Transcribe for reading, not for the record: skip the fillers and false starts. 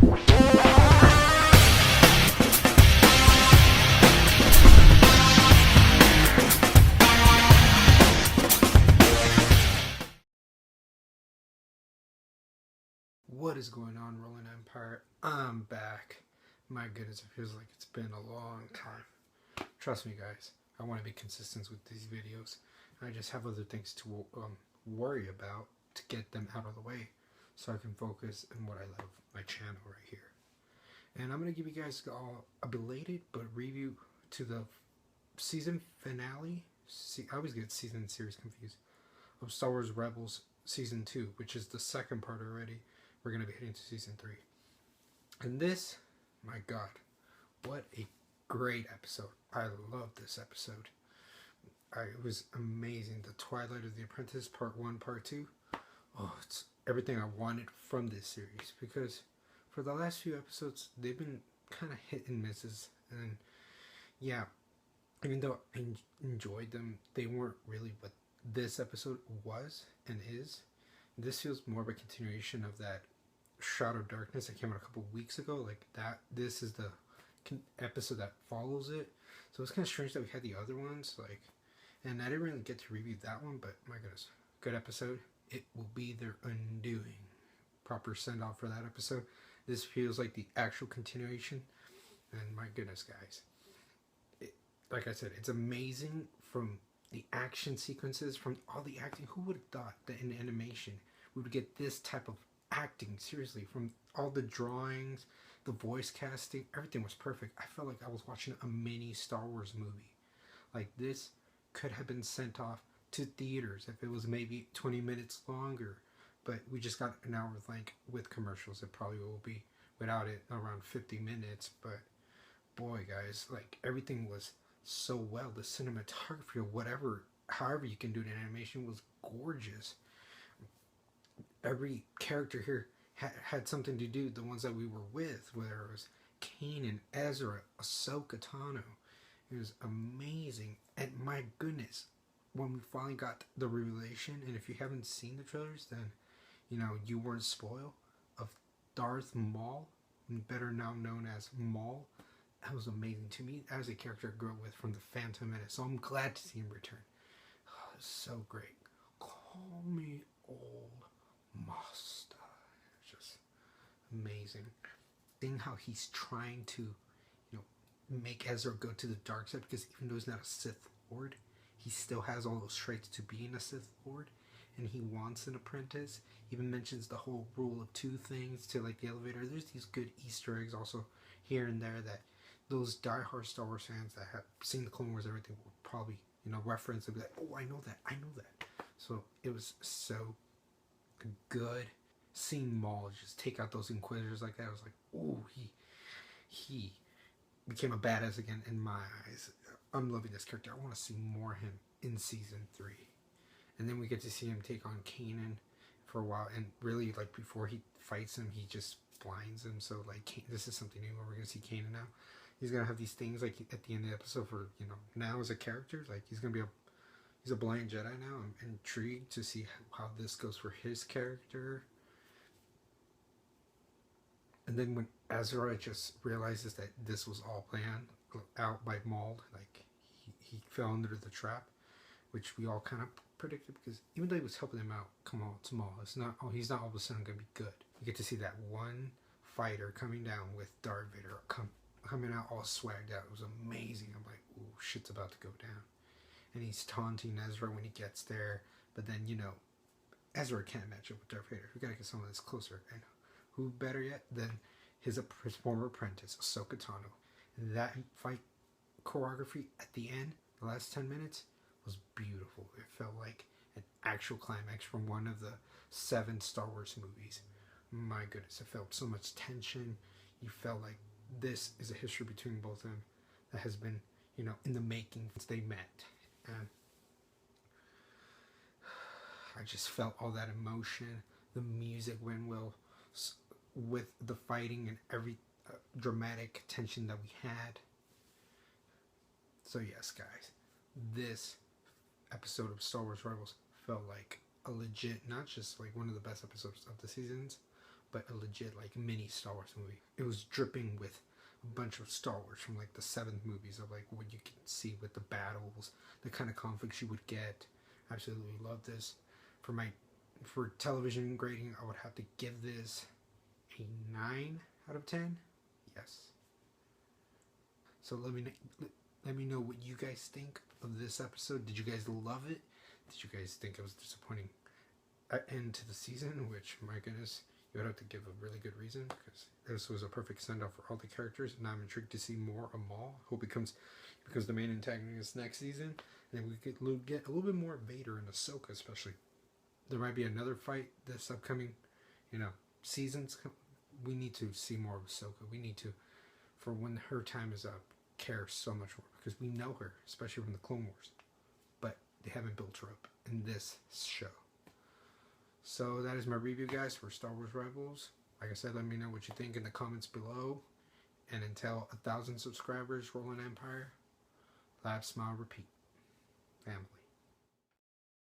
What is going on, Rolling Empire? I'm back. My goodness, it feels like it's been a long time. Trust me, guys, I want to be consistent with these videos. I just have other things to worry about to get them out of the way so I can focus on what I love, my channel right here. And I'm going to give you guys all a belated but review to the season finale. I always get season and series confused. Of Star Wars Rebels Season 2, which is the second part already. We're going to be heading to Season 3. And this, my God, what a great episode. I love this episode. It was amazing. The Twilight of the Apprentice, Part 1, Part 2. Oh, it's everything I wanted from this series. Because for the last few episodes, they've been kind of hit and misses. And yeah, even though I enjoyed them, they weren't really what this episode was and is. This feels more of a continuation of that Shroud of Darkness that came out a couple weeks ago. Like that, this is the episode that follows it. So it's kind of strange that we had the other ones. Like, and I didn't really get to review that one, but my goodness, good episode. It will be their undoing. Proper send off for that episode. This feels like the actual continuation, and my goodness, guys, like I said, it's amazing from the action sequences, from all the acting. Who would have thought that in animation we would get this type of acting? Seriously, from all the drawings, the voice casting, everything was perfect. I felt like I was watching a mini Star Wars movie. Like, this could have been sent off to theaters if it was maybe 20 minutes longer, but we just got an hour length with commercials. It probably will be without it around 50 minutes. But boy, guys, like, everything was so well. The cinematography or whatever, however you can do it in animation, was gorgeous. Every character here had something to do. The ones that we were with, whether it was Kanan, Ezra, Ahsoka Tano, it was amazing. And my goodness, when we finally got the revelation, and if you haven't seen the trailers, then you know you weren't spoiled, of Darth Maul, better now known as Maul. That was amazing to me as a character I grew up with from the Phantom Menace. So I'm glad to see him return. Oh, it's so great. Call me old master. It's just amazing. Seeing how he's trying to, you know, make Ezra go to the dark side, because even though he's not a Sith Lord, he still has all those traits to being a Sith Lord, and he wants an apprentice. He even mentions the whole rule of two things to like the elevator. There's these good Easter eggs also here and there that those diehard Star Wars fans that have seen the Clone Wars, everything, will probably, you know, reference and be like, oh, I know that. So it was so good seeing Maul just take out those Inquisitors like that. I was like, oh, he became a badass again in my eyes. I'm loving this character. I want to see more of him in Season 3. And then we get to see him take on Kanan for a while, and really, like, before he fights him, he just blinds him. So like, this is something new. We're gonna see Kanan now. He's gonna have these things like at the end of the episode for, you know, now as a character. Like, he's a blind Jedi now. I'm intrigued to see how this goes for his character. And then when Ezra just realizes that this was all planned out by Maul, like he fell under the trap, which we all kind of predicted, because even though he was helping him out, come on, it's Maul. It's not. Oh, he's not all of a sudden gonna be good. You get to see that one fighter coming down with Darth Vader coming out all swagged out. It was amazing. I'm like, ooh, shit's about to go down. And he's taunting Ezra when he gets there. But then, you know, Ezra can't match up with Darth Vader. We gotta get someone that's closer. And who better yet than his former apprentice, Ahsoka Tano. That fight choreography at the end, the last 10 minutes, was beautiful. It felt like an actual climax from one of the 7 Star Wars movies. My goodness, it felt so much tension. You felt like this is a history between both of them that has been, you know, in the making since they met. And I just felt all that emotion. The music went well with the fighting and every dramatic tension that we had. So yes, guys, this episode of Star Wars Rebels felt like a legit, not just like one of the best episodes of the seasons, but a legit like mini Star Wars movie. It was dripping with a bunch of Star Wars from like the 7th movies of like what you can see with the battles, the kind of conflicts you would get. Absolutely love this. For television grading, I would have to give this a 9 out of 10. Yes. So let me know what you guys think of this episode. Did you guys love it? Did you guys think it was disappointing end to the season? Which, my goodness, you would have to give a really good reason, because this was a perfect send-off for all the characters, and I'm intrigued to see more of Maul. Hope he becomes the main antagonist next season, and we could get a little bit more Vader and Ahsoka, especially. There might be another fight this upcoming, seasons. We need to see more of Ahsoka. We need to, for when her time is up, care so much more, because we know her, especially from the Clone Wars, but they haven't built her up in this show. So that is my review, guys, for Star Wars Rebels. Like I said, let me know what you think in the comments below. And until 1,000 subscribers, Rolling Empire, laugh, smile, repeat. Family.